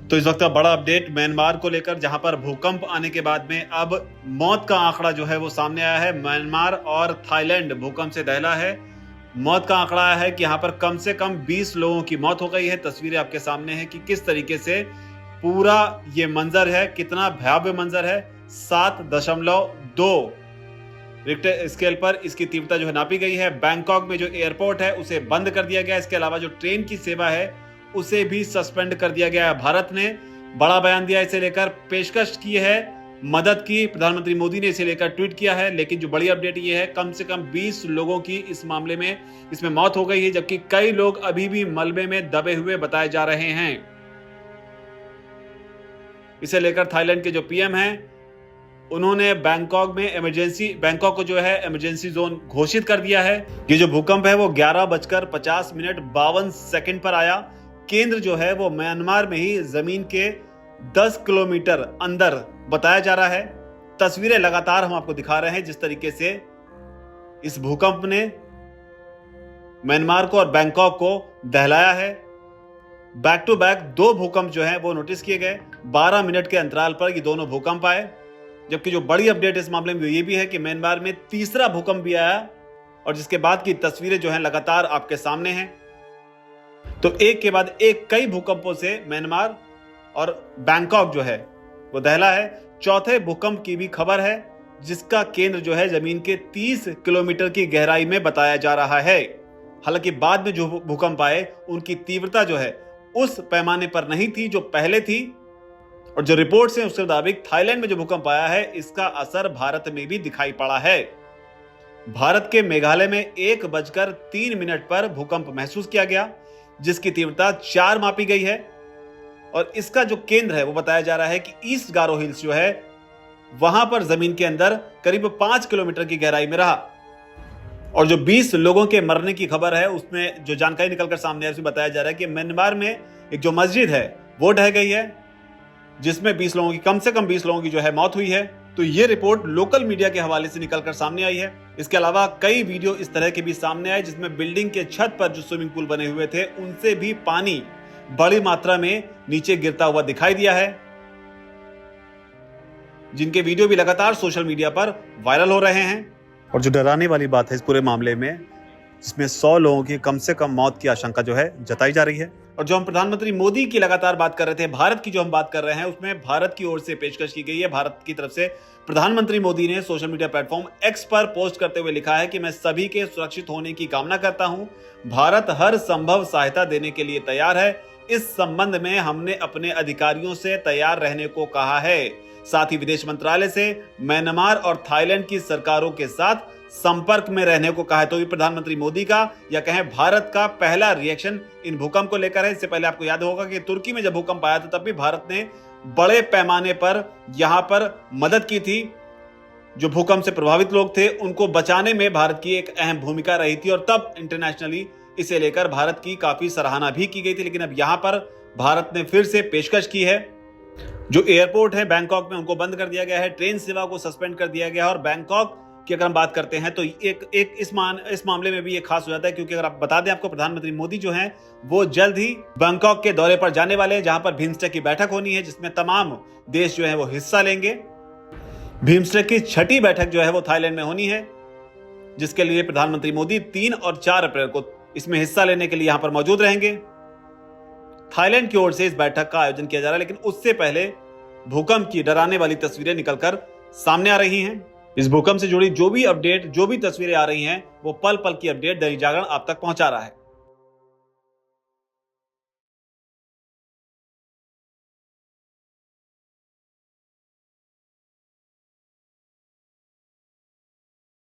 तो इस वक्त का बड़ा अपडेट म्यांमार को लेकर, जहां पर भूकंप आने के बाद में अब मौत का आंकड़ा जो है वो सामने आया है। म्यांमार और थाईलैंड भूकंप से दहला है। मौत का आंकड़ा आया है कि यहाँ पर कम से कम 20 लोगों की मौत हो गई है। तस्वीरें आपके सामने हैं कि किस तरीके से पूरा ये मंजर है, कितना भयावह मंजर है। 7.2 रिक्टर स्केल पर इसकी तीव्रता जो है नापी गई है। बैंकॉक में जो एयरपोर्ट है उसे बंद कर दिया गया। इसके अलावा जो ट्रेन की सेवा है उसे भी सस्पेंड कर दिया गया है। भारत ने बड़ा बयान दिया, इसे लेकर पेशकश की है मदद की। प्रधानमंत्री मोदी ने इसे लेकर ट्वीट किया है। लेकिन जो बड़ी अपडेट ये है, कम से कम 20 लोगों की इस मामले में इसमें मौत हो गई है, जबकि कई लोग अभी भी मलबे में दबे हुए बताए जा रहे हैं। इसे लेकर थाईलैंड के जो पीएम हैं उन्होंने बैंकॉक को जो है इमरजेंसी जोन घोषित कर दिया है। ये जो भूकंप है वो 11:50 पर आया। केंद्र जो है वो म्यांमार में ही जमीन के 10 किलोमीटर अंदर बताया जा रहा है। तस्वीरें लगातार हम आपको दिखा रहे हैं जिस तरीके से इस भूकंप ने म्यांमार को और बैंकॉक को दहलाया है। बैक टू बैक 2 भूकंप जो है वो नोटिस किए गए। 12 मिनट के अंतराल पर ये दोनों भूकंप आए। जबकि जो बड़ी अपडेट इस मामले में ये भी है कि म्यांमार में तीसरा भूकंप भी आया और जिसके बाद की तस्वीरें जो हैं लगातार आपके सामने हैं। तो एक के बाद एक कई भूकंपों से म्यांमार और बैंकॉक जो है वो दहला है। चौथे भूकंप की भी खबर है जिसका केंद्र जो है जमीन के 30 किलोमीटर की गहराई में बताया जा रहा है। हालांकि बाद में जो भूकंप आए उनकी तीव्रता जो है उस पैमाने पर नहीं थी जो पहले थी। और जो रिपोर्ट्स हैं उसके मुताबिक थाईलैंड में जो भूकंप आया है इसका असर भारत में भी दिखाई पड़ा है। भारत के मेघालय में 1:03 पर भूकंप महसूस किया गया जिसकी तीव्रता 4 मापी गई है। और इसका जो केंद्र है वो बताया जा रहा है कि ईस्ट गारो हिल्स जो है वहां पर जमीन के अंदर करीब 5 किलोमीटर की गहराई में रहा। और जो 20 लोगों के मरने की खबर है उसमें जो जानकारी निकलकर सामने है उसमें बताया जा रहा है कि म्यांमार में एक जो मस्जिद है वो ढह गई है जिसमें कम से कम 20 लोगों की जो है मौत हुई है। तो ये रिपोर्ट लोकल मीडिया के हवाले से निकलकर सामने आई है। इसके अलावा कई वीडियो इस तरह के भी सामने आए जिसमें बिल्डिंग के छत पर जो स्विमिंग पूल बने हुए थे उनसे भी पानी बड़ी मात्रा में नीचे गिरता हुआ दिखाई दिया है, जिनके वीडियो भी लगातार सोशल मीडिया पर वायरल हो रहे हैं। और जो डराने वाली बात है इस पूरे मामले में, जिसमें 100 लोगों की कम से कम मौत की आशंका जो है जताई जा रही है। और जो हम प्रधानमंत्री मोदी की लगातार बात कर रहे थे, भारत की जो हम बात कर रहे हैं उसमें भारत की ओर से पेशकश की गई है। भारत की तरफ से प्रधानमंत्री मोदी ने सोशल मीडिया प्लेटफॉर्म एक्स पर पोस्ट करते हुए लिखा है कि मैं सभी के सुरक्षित होने की कामना करता हूं। भारत हर संभव सहायता देने के लिए तैयार है। इस संबंध में हमने अपने अधिकारियों से तैयार रहने को कहा है। साथ ही विदेश मंत्रालय से म्यांमार और थाईलैंड की सरकारों के साथ संपर्क में रहने को कहा है। तो ये प्रधानमंत्री मोदी का या कहें भारत का पहला रिएक्शन इन भूकंप को लेकर है। इससे पहले आपको याद होगा कि तुर्की में जब भूकंप आया था तब भी भारत ने बड़े पैमाने पर यहां पर मदद की थी। जो भूकंप से प्रभावित लोग थे उनको बचाने में भारत की एक अहम भूमिका रही थी और तब इंटरनेशनली इसे लेकर भारत की काफी सराहना भी की गई थी। लेकिन अब यहां पर भारत ने फिर से पेशकश की है। जो एयरपोर्ट है बैंकॉक में उनको बंद कर दिया गया है, ट्रेन सेवा को सस्पेंड कर दिया गया है। और बैंकॉक की अगर हम बात करते हैं तो इस मामले में भी ये खास हो जाता है क्योंकि अगर आप बता दें आपको, प्रधानमंत्री मोदी जो हैं वो जल्द ही बैंकॉक के दौरे पर जाने वाले हैं जहां पर बिम्स्टेक की बैठक होनी है जिसमें तमाम देश जो है वो हिस्सा लेंगे। बिम्स्टेक की 6ठी बैठक जो है वो थाईलैंड में होनी है जिसके लिए प्रधानमंत्री मोदी 3 और 4 अप्रैल को इसमें हिस्सा लेने के लिए यहां पर मौजूद रहेंगे। थाईलैंड की ओर से इस बैठक का आयोजन किया जा रहा है, लेकिन उससे पहले भूकंप की डराने वाली तस्वीरें निकलकर सामने आ रही हैं। इस भूकंप से जुड़ी जो भी अपडेट, जो भी तस्वीरें आ रही हैं वो पल पल की अपडेट दैनिक जागरण आप तक पहुंचा रहा है।